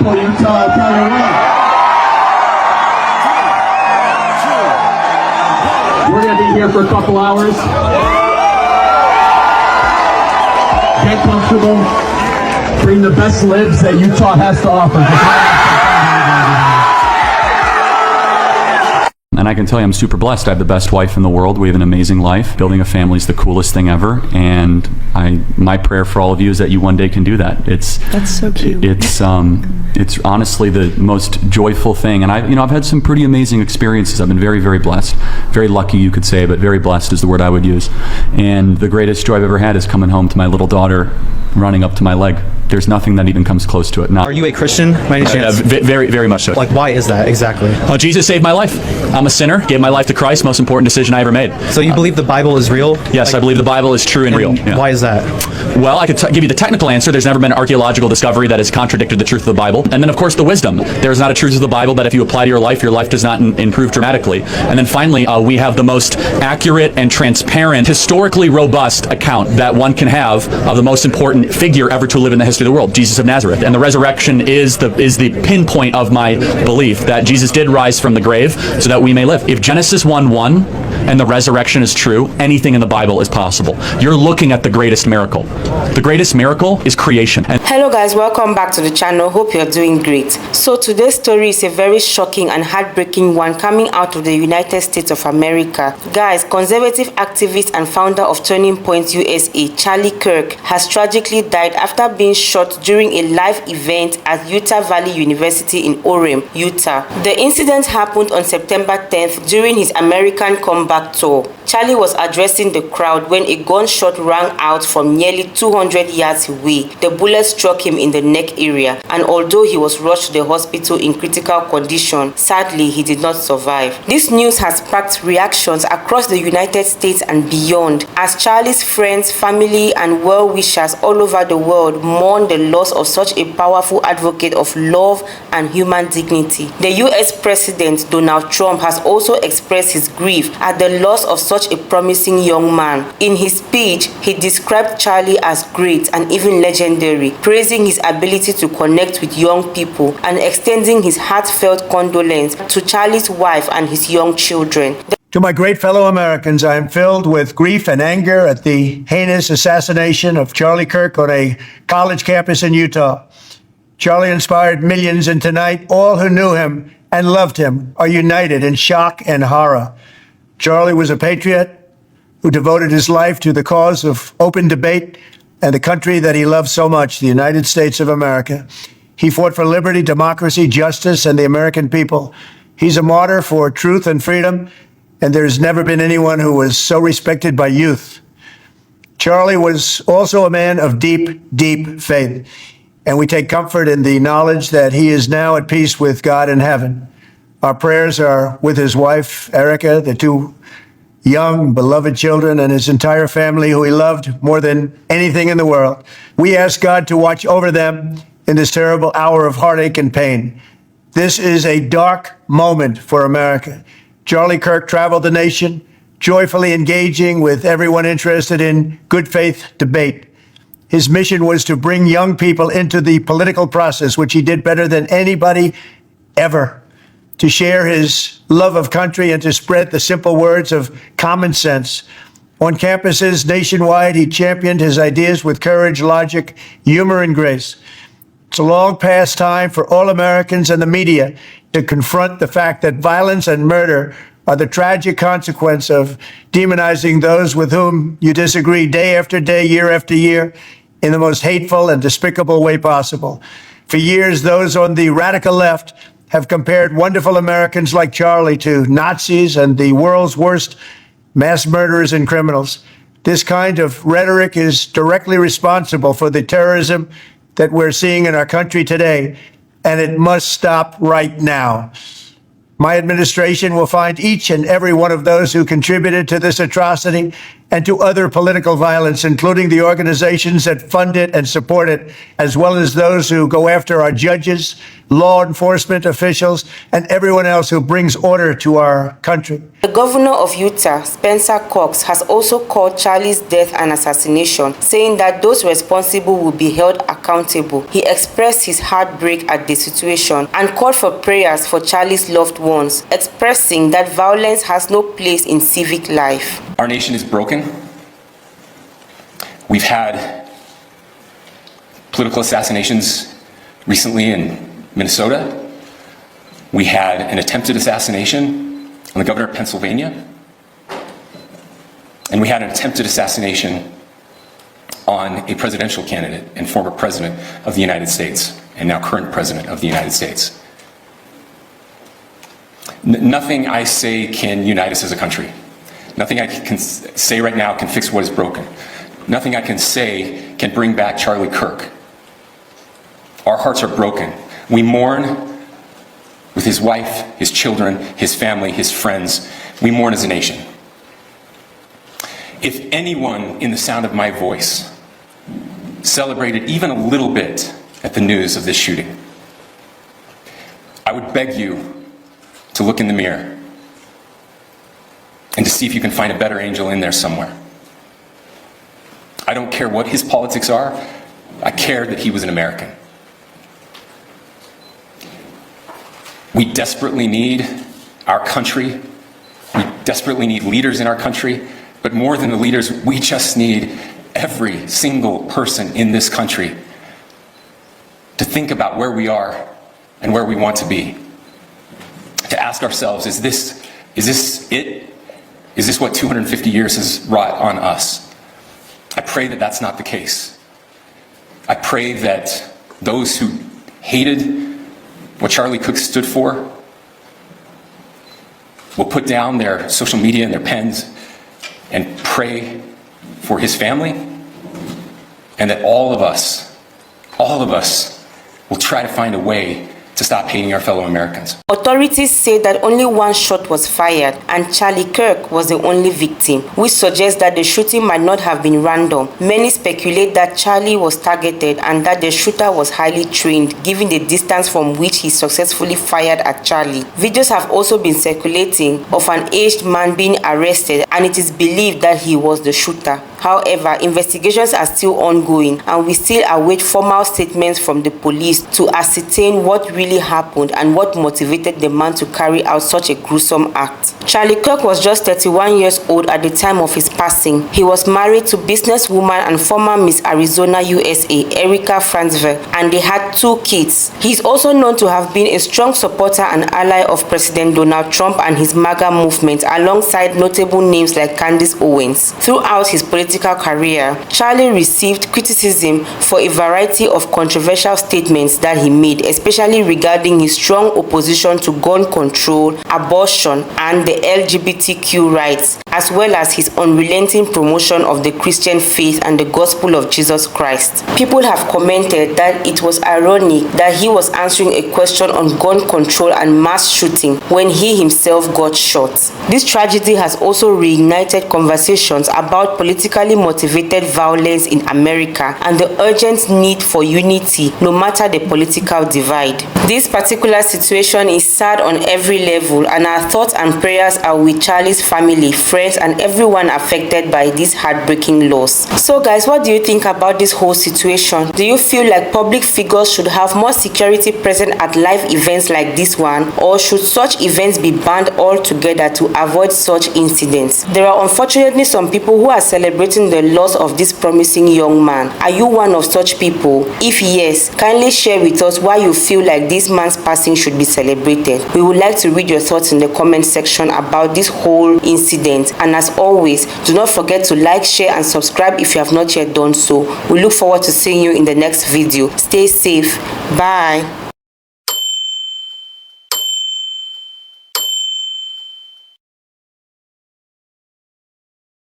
beautiful Utah County. We're going to be here for a couple hours. Get comfortable. Bring the best libs that Utah has to offer. And I can tell you I'm super blessed. I have the best wife in the world. We have an amazing life. Building a family is the coolest thing ever. And my prayer for all of you is that you one day can do that. That's so cute. It's honestly the most joyful thing. And I've had some pretty amazing experiences. I've been very, very blessed. Very lucky, you could say, but very blessed is the word I would use. And the greatest joy I've ever had is coming home to my little daughter running up to my leg. There's nothing that even comes close to it. Are you a Christian by any chance? Very, very much so. Like, why is that exactly? Oh, Jesus saved my life. I'm a sinner, gave my life to Christ, most important decision I ever made. So you believe the Bible is real? Yes, I believe the Bible is true and real. Yeah. Why is that? Well, I could give you the technical answer. There's never been an archaeological discovery that has contradicted the truth of the Bible. And then, of course, the wisdom. There's not a truth of the Bible that if you apply to your life does not improve dramatically. And then finally, we have the most accurate and transparent, historically robust account that one can have of the most important figure ever to live in the history of the world, Jesus of Nazareth. And the resurrection is the pinpoint of my belief that Jesus did rise from the grave so that we may live. If Genesis 1:1 and the resurrection is true, anything in the Bible is possible. You're looking at the greatest miracle. The greatest miracle is creation. Hello guys, welcome back to the channel. Hope you're doing great. So today's story is a very shocking and heartbreaking one coming out of the United States of America. Guys, conservative activist and founder of Turning Point USA, Charlie Kirk, has tragically died after being shot during a live event at Utah Valley University in Orem, Utah. The incident happened on September 10th during his American comeback tour. Charlie was addressing the crowd when a gunshot rang out from nearly 200 yards away. The bullet struck him in the neck area, and although he was rushed to the hospital in critical condition, sadly he did not survive. This news has sparked reactions across the United States and beyond, as Charlie's friends, family, and well-wishers all over the world mourn the loss of such a powerful advocate of love and human dignity. The US President Donald Trump has also expressed his grief at the loss of such a promising young man. In his speech, he described Charlie as great and even legendary, praising his ability to connect with young people and extending his heartfelt condolence to Charlie's wife and his young children. To my great fellow Americans, I am filled with grief and anger at the heinous assassination of Charlie Kirk on a college campus in Utah. Charlie inspired millions, and tonight all who knew him and loved him are united in shock and horror. Charlie was a patriot who devoted his life to the cause of open debate and the country that he loved so much, the United States of America. He fought for liberty, democracy, justice, and the American people. He's a martyr for truth and freedom, and there's never been anyone who was so respected by youth. Charlie was also a man of deep, deep faith, and we take comfort in the knowledge that he is now at peace with God in heaven. Our prayers are with his wife, Erica, the two young, beloved children, and his entire family, who he loved more than anything in the world. We ask God to watch over them in this terrible hour of heartache and pain. This is a dark moment for America. Charlie Kirk traveled the nation, joyfully engaging with everyone interested in good faith debate. His mission was to bring young people into the political process, which he did better than anybody ever, to share his love of country and to spread the simple words of common sense. On campuses nationwide, he championed his ideas with courage, logic, humor, and grace. It's a long past time for all Americans and the media to confront the fact that violence and murder are the tragic consequence of demonizing those with whom you disagree day after day, year after year, in the most hateful and despicable way possible. For years, those on the radical left have compared wonderful Americans like Charlie to Nazis and the world's worst mass murderers and criminals. This kind of rhetoric is directly responsible for the terrorism that we're seeing in our country today, and it must stop right now. My administration will find each and every one of those who contributed to this atrocity and to other political violence, including the organizations that fund it and support it, as well as those who go after our judges, law enforcement officials, and everyone else who brings order to our country. The governor of Utah, Spencer Cox, has also called Charlie's death an assassination, saying that those responsible will be held accountable. He expressed his heartbreak at the situation and called for prayers for Charlie's loved ones, expressing that violence has no place in civic life. Our nation is broken. We've had political assassinations recently in Minnesota. We had an attempted assassination on the governor of Pennsylvania. And we had an attempted assassination on a presidential candidate and former president of the United States, and now current president of the United States. Nothing I say can unite us as a country. Nothing I can say right now can fix what is broken. Nothing I can say can bring back Charlie Kirk. Our hearts are broken. We mourn with his wife, his children, his family, his friends. We mourn as a nation. If anyone in the sound of my voice celebrated even a little bit at the news of this shooting, I would beg you to look in the mirror and to see if you can find a better angel in there somewhere. I don't care what his politics are. I care that he was an American. We desperately need our country. We desperately need leaders in our country. But more than the leaders, we just need every single person in this country to think about where we are and where we want to be. To ask ourselves, is this it? Is this what 250 years has wrought on us? I pray that that's not the case. I pray that those who hated what Charlie Kirk stood for will put down their social media and their pens and pray for his family, and that all of us will try to find a way to stop hating our fellow Americans. Authorities say that only one shot was fired and Charlie Kirk was the only victim, which suggests that the shooting might not have been random. Many speculate that Charlie was targeted and that the shooter was highly trained, given the distance from which he successfully fired at Charlie. Videos have also been circulating of an aged man being arrested, and it is believed that he was the shooter. However, investigations are still ongoing, and we still await formal statements from the police to ascertain what really happened and what motivated the man to carry out such a gruesome act. Charlie Kirk was just 31 years old at the time of his passing. He was married to businesswoman and former Miss Arizona USA, Erica Franceville, and they had 2 kids. He is also known to have been a strong supporter and ally of President Donald Trump and his MAGA movement, alongside notable names like Candace Owens. Throughout his political career, Charlie received criticism for a variety of controversial statements that he made, especially regarding his strong opposition to gun control, abortion, and the LGBTQ rights, as well as his unrelenting promotion of the Christian faith and the gospel of Jesus Christ. People have commented that it was ironic that he was answering a question on gun control and mass shooting when he himself got shot. This tragedy has also reignited conversations about politically motivated violence in America and the urgent need for unity, no matter the political divide. This particular situation is sad on every level, and our thoughts and prayers are with Charlie's family, friends, and everyone affected by this heartbreaking loss. So guys, what do you think about this whole situation? Do you feel like public figures should have more security present at live events like this one, or should such events be banned altogether to avoid such incidents? There are unfortunately some people who are celebrating the loss of this promising young man. Are you one of such people? If yes, kindly share with us why you feel like this man's passing should be celebrated. We would like to read your thoughts in the comment section about this whole incident, and as always, do not forget to like, share, and subscribe if you have not yet done so. We look forward to seeing you in the next video. Stay safe. Bye.